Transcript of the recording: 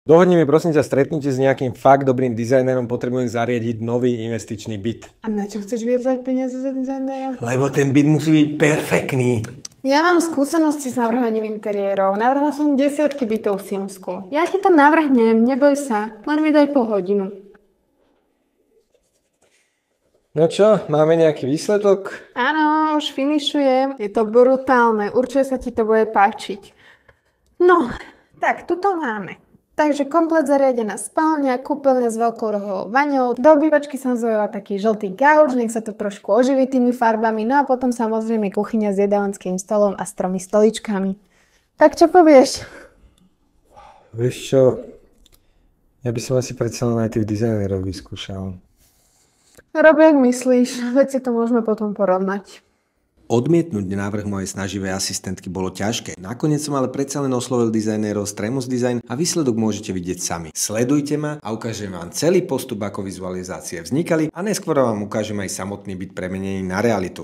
Dohodni mi prosím ťa stretnutie s nejakým fakt dobrým dizajnerom, potrebujem zariadiť nový investičný byt. A na čo chceš vybrať peniaze za dizajnera? Lebo ten byt musí byť perfektný. Ja mám skúsenosti s navrhovaním interiérov. Navrhla som desiatky bytov v Simsku. Ja ti to navrhnem, neboj sa. Len mi daj pol hodinu. No čo, máme nejaký výsledok? Áno, už finišujem. Je to brutálne. Určite sa ti to bude páčiť. No, tak tuto máme. Takže komplet zariadená spálňa, kúpeľňa s veľkou rohovou vaňou. Do obývačky som zvolila taký žltý gauč, nech sa to trošku oživí tými farbami. No a potom samozrejme kuchyňa s jedálenským stolom a s 3 stoličkami. Tak čo povieš? Vieš čo, ja by som asi predsa len aj tých dizajnerov vyskúšal. Rob, jak myslíš, veď si to môžeme potom porovnať. Odmietnúť návrh mojej snaživej asistentky bolo ťažké. Nakoniec som ale predsa len oslovil dizajnérov z Tremus Design a výsledok môžete vidieť sami. Sledujte ma a ukážem vám celý postup, ako vizualizácie vznikali a neskôr vám ukážem aj samotný byt premenený na realitu.